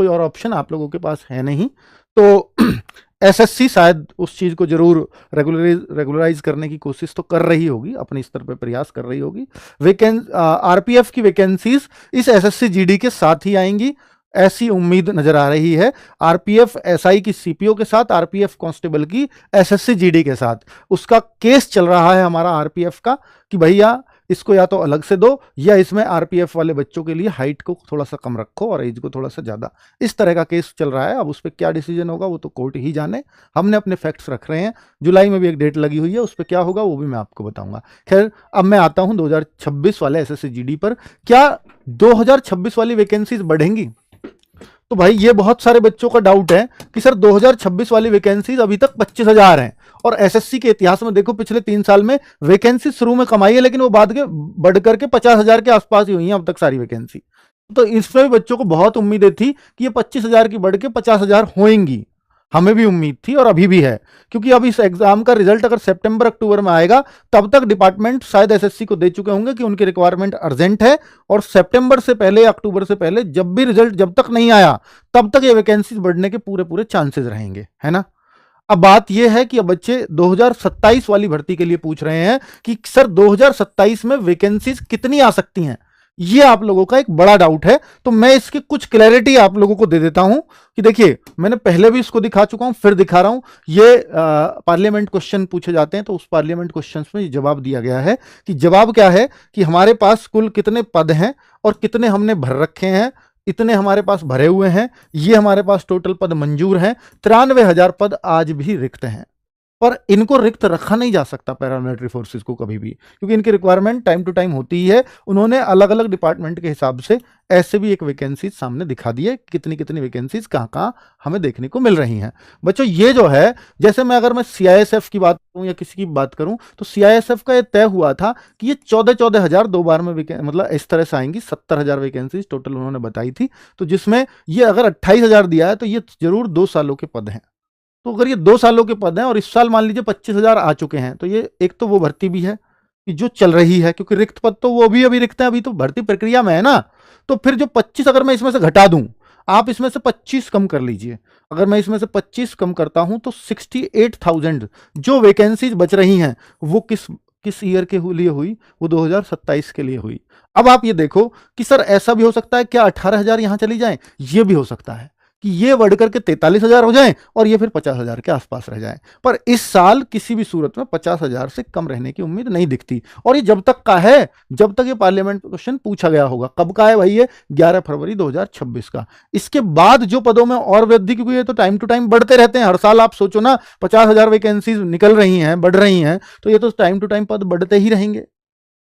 कोई और ऑप्शन आप लोगों के पास है नहीं। तो एसएससी शायद उस चीज को जरूर रेगुलराइज करने की कोशिश तो कर रही होगी, अपने स्तर पर प्रयास कर रही होगी। आरपीएफ की वैकेंसीज इस एसएससी जीडी के साथ ही आएंगी, ऐसी उम्मीद नजर आ रही है। आरपीएफ एसआई की सीपीओ के साथ, आरपीएफ कांस्टेबल की एसएससी जीडी के साथ। उसका केस चल रहा है हमारा आरपीएफ का कि भैया इसको या तो अलग से दो या इसमें आरपीएफ वाले बच्चों के लिए हाइट को थोड़ा सा कम रखो और एज को थोड़ा सा ज्यादा। इस तरह का केस चल रहा है। अब उस पर क्या डिसीजन होगा वो तो कोर्ट ही जाने। हमने अपने फैक्ट्स रख रहे हैं। जुलाई में भी एक डेट लगी हुई है, उस पर क्या होगा वो भी मैं आपको बताऊंगा। खैर, अब मैं आता हूं 2026 वाले एसएससी जीडी पर। क्या 2026 वाली वैकेंसीज बढ़ेंगी? तो भाई ये बहुत सारे बच्चों का डाउट है कि सर 2026 वाली वैकेंसीज अभी तक 25,000 हैं, और एसएससी के इतिहास में देखो पिछले 3 साल में वैकेंसी शुरू में कमाई है, लेकिन वो बाद के बढ़ करके 50,000 के आसपास ही हुई हैं अब तक सारी वैकेंसी। तो इसमें भी बच्चों को बहुत उम्मीदें थी कि ये 25,000 की बढ़ के 50,000 होंगी। हमें भी उम्मीद थी और अभी भी है, क्योंकि अब इस एग्जाम का रिजल्ट अगर सितंबर अक्टूबर में आएगा तब तक डिपार्टमेंट शायद एसएससी को दे चुके होंगे कि उनकी रिक्वायरमेंट अर्जेंट है, और सितंबर से पहले अक्टूबर से पहले जब भी रिजल्ट जब तक नहीं आया तब तक ये वैकेंसीज बढ़ने के पूरे चांसेस रहेंगे, है ना। अब बात यह है कि अब बच्चे 2027 वाली भर्ती के लिए पूछ रहे हैं कि सर 2027 में वैकेंसीज कितनी आ सकती हैं। ये आप लोगों का एक बड़ा डाउट है, तो मैं इसकी कुछ क्लैरिटी आप लोगों को दे देता हूं कि देखिए, मैंने पहले भी इसको दिखा चुका हूं, फिर दिखा रहा हूं। ये पार्लियामेंट क्वेश्चन पूछे जाते हैं, तो उस पार्लियामेंट क्वेश्चन में जवाब दिया गया है कि जवाब क्या है कि हमारे पास कुल कितने पद हैं और कितने हमने भर रखे हैं, इतने हमारे पास भरे हुए हैं, ये हमारे पास टोटल पद मंजूर हैं। 93,000 पद आज भी रिक्त हैं, पर इनको रिक्त रखा नहीं जा सकता पैरामिलिट्री फोर्सेस को कभी भी, क्योंकि इनकी रिक्वायरमेंट टाइम टू टाइम होती ही है। उन्होंने अलग अलग डिपार्टमेंट के हिसाब से ऐसे भी एक वैकेंसी सामने दिखा दी है, कितनी कितनी वैकेंसीज कहाँ कहाँ हमें देखने को मिल रही हैं। बच्चों ये जो है, जैसे अगर मैं सीआईएसएफ की बात करूं या किसी की बात करूं, तो सीआईएसएफ का ये तय हुआ था कि ये 14,000 दो बार में मतलब इस तरह से आएंगी। 70,000 वैकेंसीज टोटल उन्होंने बताई थी, तो जिसमें ये अगर 28,000 दिया है तो ये जरूर 2 सालों के पद हैं। तो अगर ये 2 सालों के पद हैं और इस साल मान लीजिए 25,000 आ चुके हैं, तो ये एक तो वो भर्ती भी है कि जो चल रही है, क्योंकि रिक्त पद तो वो भी अभी रिक्त है, अभी तो भर्ती प्रक्रिया में है ना। तो फिर जो 25 अगर मैं इसमें से घटा दूं, आप इसमें से 25 कम कर लीजिए। अगर मैं इसमें से 25 कम करता हूं तो 68,000 जो वैकेंसीज बच रही हैं वो किस ईयर के लिए हुई? वो 2027 के लिए हुई। अब आप ये देखो कि सर ऐसा भी हो सकता है क्या 18,000 यहां चली जाए? ये भी हो सकता है कि ये बढ़ करके 43,000 हो जाए और ये फिर 50,000 के आसपास रह जाए। पर इस साल किसी भी सूरत में 50,000 से कम रहने की उम्मीद नहीं दिखती। और ये जब तक का है, जब तक ये पार्लियामेंट क्वेश्चन पूछा गया होगा। कब का है भाई? ये 11 फरवरी 2026 का। इसके बाद जो पदों में और वृद्धि, क्योंकि ये तो टाइम टू टाइम बढ़ते रहते हैं हर साल। आप सोचो ना, 50,000 वैकेंसीज निकल रही हैं, बढ़ रही हैं, तो ये तो टाइम टू टाइम पद बढ़ते ही रहेंगे।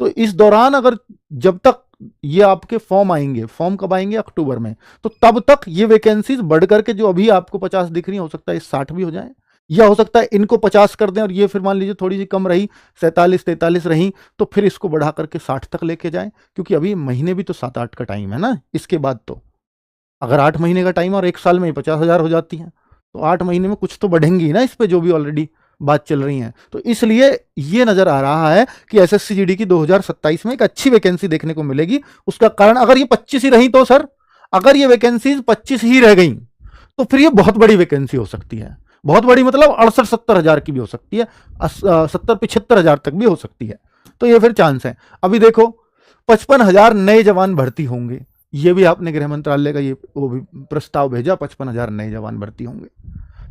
तो इस दौरान अगर जब तक ये आपके फॉर्म आएंगे, फॉर्म कब आएंगे? अक्टूबर में, तो तब तक ये वैकेंसीज बढ़ करके जो अभी आपको 50 दिख रही, हो सकता है 60 भी हो जाए, या हो सकता है इनको 50 कर दें और ये फिर मान लीजिए थोड़ी सी कम रही, 47-43 रही, तो फिर इसको बढ़ा करके 60 तक लेके जाएं। क्योंकि अभी महीने भी तो 7-8 का टाइम है ना। इसके बाद तो अगर 8 महीने का टाइम और 1 साल में ही 50,000 हो जाती है, तो 8 महीने में कुछ तो बढ़ेंगी ना इस पे, जो भी ऑलरेडी बात चल रही है। तो इसलिए ये नजर आ रहा है कि एसएससी जीडी की 2027 में एक अच्छी वैकेंसी देखने को मिलेगी। उसका कारण, अगर ये 25 ही रही तो सर, अगर ये वैकेंसीज 25 ही रह गई तो फिर ये बहुत बड़ी वैकेंसी हो सकती है। बहुत बड़ी मतलब 68-70,000 की भी हो सकती है, 70-75,000 तक भी हो सकती है। तो ये फिर चांस है। अभी देखो 55,000 नए जवान भर्ती होंगे, ये भी आपने गृह मंत्रालय का ये वो भी प्रस्ताव भेजा, 55,000 नए जवान भर्ती होंगे,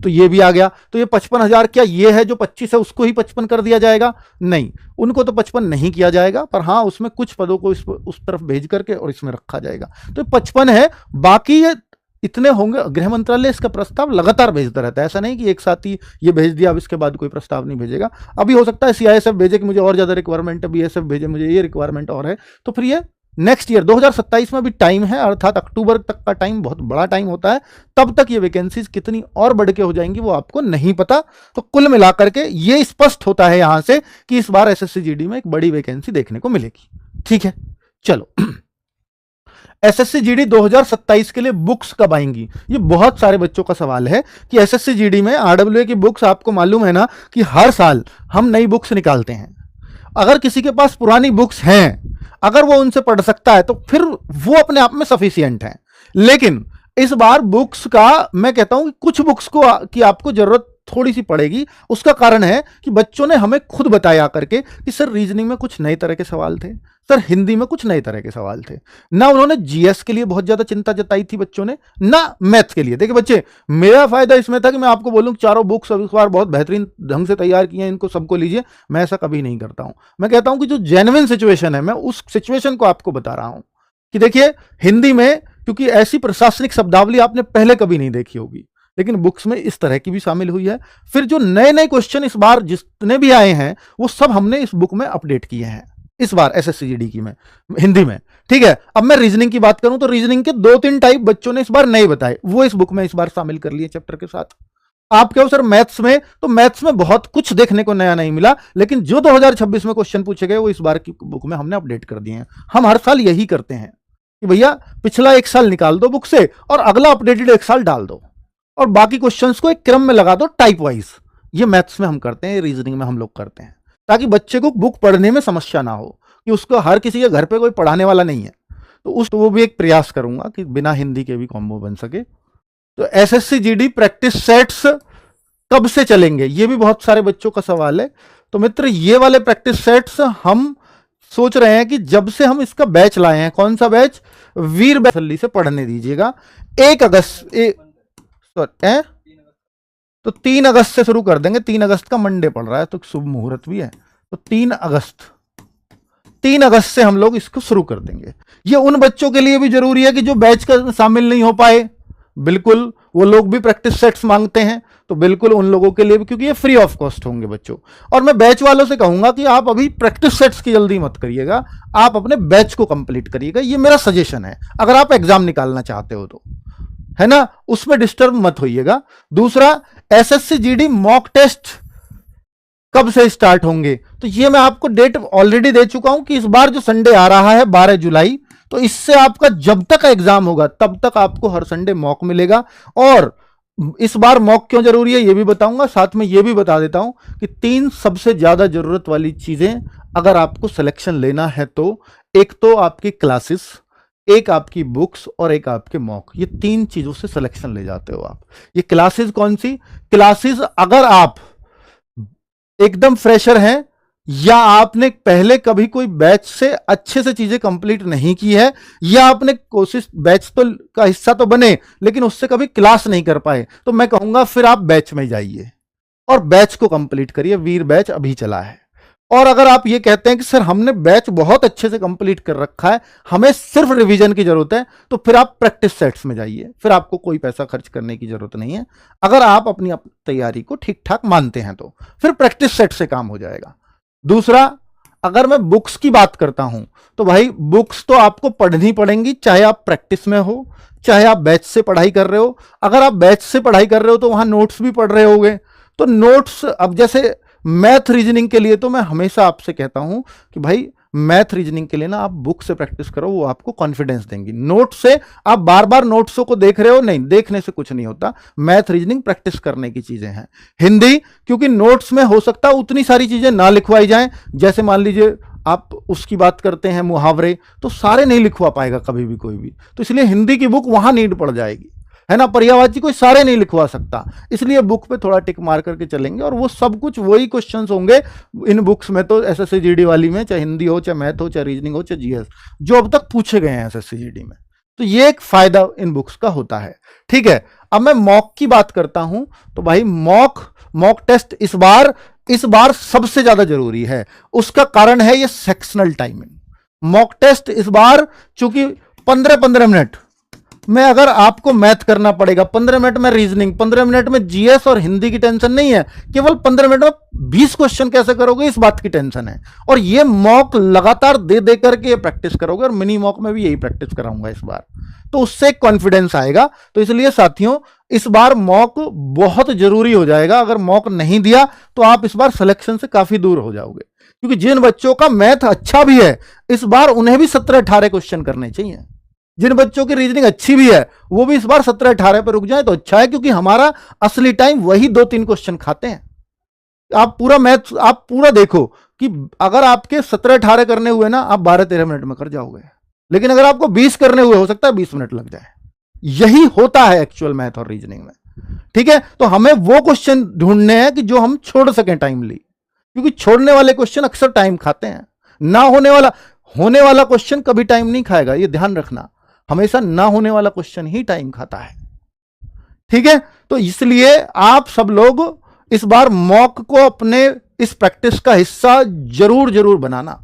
तो ये भी आ गया। तो ये 55,000 क्या ये है जो 25 है उसको ही 55 कर दिया जाएगा? नहीं, उनको तो 55 नहीं किया जाएगा, पर हाँ उसमें कुछ पदों को उस तरफ भेज करके और इसमें रखा जाएगा। तो 55 है, बाकी ये इतने होंगे। गृह मंत्रालय इसका प्रस्ताव लगातार भेजता रहता है, ऐसा नहीं कि एक साथ ही ये भेज दिया अब इसके बाद कोई प्रस्ताव नहीं भेजेगा। अभी हो सकता है सीआईएसएफ भेजे कि मुझे और ज्यादा रिक्वायरमेंट है, बीएसएफ भेजे मुझे ये रिक्वायरमेंट और है, तो फिर ये नेक्स्ट ईयर 2027 में भी टाइम है, अर्थात अक्टूबर तक का टाइम बहुत बड़ा टाइम होता है। तब तक ये वैकेंसीज कितनी और बढ़ के हो जाएंगी वो आपको नहीं पता। तो कुल मिलाकर के ये स्पष्ट होता है यहां से कि इस बार एसएससी जीडी में एक बड़ी वैकेंसी देखने को मिलेगी। ठीक है, चलो एसएससी जीडी 2027 के लिए बुक्स कब आएंगी? ये बहुत सारे बच्चों का सवाल है कि एसएससी जीडी में आरडब्ल्यूए की बुक्स, आपको मालूम है ना कि हर साल हम नई बुक्स निकालते हैं। अगर किसी के पास पुरानी बुक्स हैं, अगर वो उनसे पढ़ सकता है तो फिर वो अपने आप में सफिशिएंट है। लेकिन इस बार बुक्स का मैं कहता हूं कि कुछ बुक्स को की आपको जरूरत थोड़ी सी पड़ेगी। उसका कारण है कि बच्चों ने हमें खुद बताया करके कि सर रीजनिंग में कुछ नए तरह के सवाल थे, सर हिंदी में कुछ नए तरह के सवाल थे। ना उन्होंने जीएस के लिए बहुत ज्यादा चिंता जताई थी बच्चों ने, ना मैथ्स के लिए। देखिए बच्चे, मेरा फायदा इसमें था कि मैं आपको बोलूं चारों बुक्स इस बार बहुत बेहतरीन ढंग से तैयार किए हैं, इनको सबको लीजिए। मैं ऐसा कभी नहीं करता हूं। मैं कहता हूं कि जो जेन्युइन सिचुएशन है, मैं उस सिचुएशन को आपको बता रहा हूं कि देखिए हिंदी में, क्योंकि ऐसी प्रशासनिक शब्दावली आपने पहले कभी नहीं देखी होगी, लेकिन बुक्स में इस तरह की भी शामिल हुई है। फिर जो नए नए क्वेश्चन इस बार जितने भी आए हैं वो सब हमने इस बुक में अपडेट किए हैं इस बार एसएससीजीडी की में, हिंदी में। ठीक है, अब मैं रीजनिंग की बात करूं तो रीजनिंग के 2-3 टाइप बच्चों ने इस बार नए बताए, वो इस बुक में इस बार शामिल कर लिए चैप्टर के साथ। आप कहो सर मैथ्स में, तो मैथ्स में बहुत कुछ देखने को नया नहीं मिला, लेकिन जो 2026 में क्वेश्चन पूछे गए वो इस बार की बुक में हमने अपडेट कर दिए हैं। हम हर साल यही करते हैं कि भैया पिछला एक साल निकाल दो बुक से और अगला अपडेटेड एक साल डाल दो, और बाकी क्वेश्चंस को एक क्रम में लगा दो टाइप वाइज। ये मैथ्स में हम करते हैं, रीजनिंग में हम लोग करते हैं, ताकि बच्चे को बुक पढ़ने में समस्या ना हो, कि उसको हर किसी के घर पे कोई पढ़ाने वाला नहीं है। तो वो भी एक प्रयास करूंगा कि बिना हिंदी के भी कॉम्बो बन सके। तो एसएससी जीडी प्रैक्टिस सेट्स कब से चलेंगे, ये भी बहुत सारे बच्चों का सवाल है। तो मित्र, ये वाले प्रैक्टिस सेट्स हम सोच रहे हैं कि जब से हम इसका बैच लाए हैं, कौन सा बैच, वीर बैच से पढ़ने दीजिएगा। 1 अगस्त तो 3 अगस्त से शुरू कर देंगे। 3 अगस्त का मंडे पड़ रहा है तो शुभ मुहूर्त भी है, तो 3 अगस्त से हम लोग इसको शुरू कर देंगे। ये उन बच्चों के लिए भी जरूरी है कि जो बैच का शामिल नहीं हो पाए, बिल्कुल वो लोग भी प्रैक्टिस सेट्स मांगते हैं, तो बिल्कुल उन लोगों के लिए भी, क्योंकि ये फ्री ऑफ कॉस्ट होंगे बच्चों। और मैं बैच वालों से कहूंगा कि आप अभी प्रैक्टिस सेट्स की जल्दी मत करिएगा, आप अपने बैच को कंप्लीट करिएगा। ये मेरा सजेशन है, अगर आप एग्जाम निकालना चाहते हो तो, है ना, उसमें डिस्टर्ब मत होइएगा। दूसरा, एसएससी जीडी मॉक टेस्ट कब से स्टार्ट होंगे, तो ये मैं आपको डेट ऑलरेडी दे चुका हूं कि इस बार जो संडे आ रहा है 12 जुलाई, तो इससे आपका जब तक एग्जाम होगा तब तक आपको हर संडे मॉक मिलेगा। और इस बार मॉक क्यों जरूरी है ये भी बताऊंगा, साथ में ये भी बता देता हूं कि 3 सबसे ज्यादा जरूरत वाली चीजें अगर आपको सिलेक्शन लेना है तो, एक तो आपकी क्लासेस, एक आपकी बुक्स और एक आपके मॉक, ये 3 चीजों से सिलेक्शन ले जाते हो आप। ये क्लासेस कौन सी क्लासेस, अगर आप एकदम फ्रेशर हैं या आपने पहले कभी कोई बैच से अच्छे से चीजें कंप्लीट नहीं की है, या आपने कोशिश बैच तो का हिस्सा तो बने लेकिन उससे कभी क्लास नहीं कर पाए, तो मैं कहूंगा फिर आप बैच में जाइए और बैच को कंप्लीट करिए। वीर बैच अभी चला है। और अगर आप ये कहते हैं कि सर हमने बैच बहुत अच्छे से कंप्लीट कर रखा है, हमें सिर्फ रिवीजन की जरूरत है, तो फिर आप प्रैक्टिस सेट्स में जाइए, फिर आपको कोई पैसा खर्च करने की जरूरत नहीं है। अगर आप अपनी तैयारी को ठीक ठाक मानते हैं तो फिर प्रैक्टिस सेट से काम हो जाएगा। दूसरा, अगर मैं बुक्स की बात करता हूं तो भाई बुक्स तो आपको पढ़नी पड़ेंगी, चाहे आप प्रैक्टिस में हो चाहे आप बैच से पढ़ाई कर रहे हो। अगर आप बैच से पढ़ाई कर रहे हो तो वहां नोट्स भी पढ़ रहे होगे, तो नोट्स, अब जैसे मैथ रीजनिंग के लिए तो मैं हमेशा आपसे कहता हूं कि भाई मैथ रीजनिंग के लिए ना आप बुक से प्रैक्टिस करो, वो आपको कॉन्फिडेंस देंगी। नोट से आप बार बार नोट्सों को देख रहे हो, नहीं, देखने से कुछ नहीं होता। मैथ रीजनिंग प्रैक्टिस करने की चीजें हैं। हिंदी, क्योंकि नोट्स में हो सकता है उतनी सारी चीजें ना लिखवाई जाएं, जैसे मान लीजिए आप उसकी बात करते हैं मुहावरे, तो सारे नहीं लिखवा पाएगा कभी भी कोई भी, तो इसलिए हिंदी की बुक वहां नीड पड़ जाएगी, है ना। पर्यायवाची कोई सारे नहीं लिखवा सकता, इसलिए बुक पे थोड़ा टिक मार करके चलेंगे, और वो सब कुछ वही क्वेश्चंस होंगे इन बुक्स में, तो एसएससी जीडी वाली में, चाहे हिंदी हो, चाहे मैथ हो, चाहे रीजनिंग हो, चाहे जीएस, जो अब तक पूछे गए हैं एसएससी जीडी में। तो ये एक फायदा इन बुक्स का होता है। ठीक है, अब मैं मॉक की बात करता हूं तो भाई मॉक टेस्ट इस बार सबसे ज्यादा जरूरी है। उसका कारण है ये सेक्शनल टाइमिंग। मॉक टेस्ट इस बार चूंकि 15-15 मिनट में अगर आपको मैथ करना पड़ेगा, 15 मिनट में रीजनिंग, 15 मिनट में जीएस और हिंदी की टेंशन नहीं है, केवल 15 मिनट में 20 क्वेश्चन कैसे करोगे इस बात की टेंशन है। और ये मॉक लगातार दे करके प्रैक्टिस करोगे, और मिनी मॉक में भी यही प्रैक्टिस कराऊंगा इस बार, तो उससे कॉन्फिडेंस आएगा। तो इसलिए साथियों इस बार मॉक बहुत जरूरी हो जाएगा। अगर मॉक नहीं दिया तो आप इस बार सिलेक्शन से काफी दूर हो जाओगे, क्योंकि जिन बच्चों का मैथ अच्छा भी है इस बार उन्हें भी 17-18 क्वेश्चन करने चाहिए। जिन बच्चों की रीजनिंग अच्छी भी है वो भी इस बार 17-18 पर रुक जाए तो अच्छा है, क्योंकि हमारा असली टाइम वही 2-3 क्वेश्चन खाते हैं। आप पूरा मैथ आप पूरा देखो कि अगर आपके 17-18 करने हुए ना, आप 12-13 मिनट में कर जाओगे, लेकिन अगर आपको 20 करने हुए हो सकता है 20 मिनट लग जाए। यही होता है एक्चुअल मैथ और रीजनिंग में। ठीक है, तो हमें वो क्वेश्चन ढूंढने हैं कि जो हम छोड़ सकें टाइमली, क्योंकि छोड़ने वाले क्वेश्चन अक्सर टाइम खाते हैं। ना होने वाला क्वेश्चन कभी टाइम नहीं खाएगा, ये ध्यान रखना। हमेशा ना होने वाला क्वेश्चन ही टाइम खाता है। ठीक है, तो इसलिए आप सब लोग इस बार मॉक को अपने इस प्रैक्टिस का हिस्सा जरूर जरूर बनाना,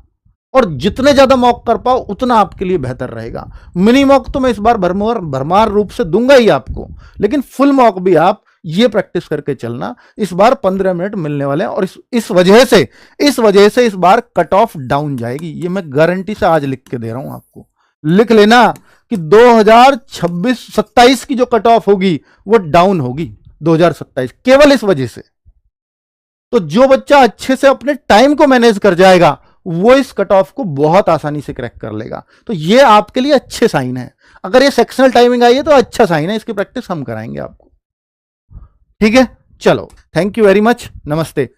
और जितने ज्यादा मॉक कर पाओ उतना आपके लिए बेहतर रहेगा। मिनी मॉक तो मैं इस बार भरमार रूप से दूंगा ही आपको, लेकिन फुल मॉक भी आप ये प्रैक्टिस करके चलना। इस बार 15 मिनट मिलने वाले हैं, और इस वजह से इस बार कट ऑफ डाउन जाएगी। ये मैं गारंटी से आज लिख के दे रहा हूं आपको, लिख लेना कि 2026-27 की जो कट ऑफ होगी वो डाउन होगी 2027, केवल इस वजह से। तो जो बच्चा अच्छे से अपने टाइम को मैनेज कर जाएगा वो इस कट ऑफ को बहुत आसानी से क्रैक कर लेगा। तो ये आपके लिए अच्छे साइन है। अगर ये सेक्शनल टाइमिंग आई है तो अच्छा साइन है, इसकी प्रैक्टिस हम कराएंगे आपको। ठीक है, चलो, थैंक यू वेरी मच, नमस्ते।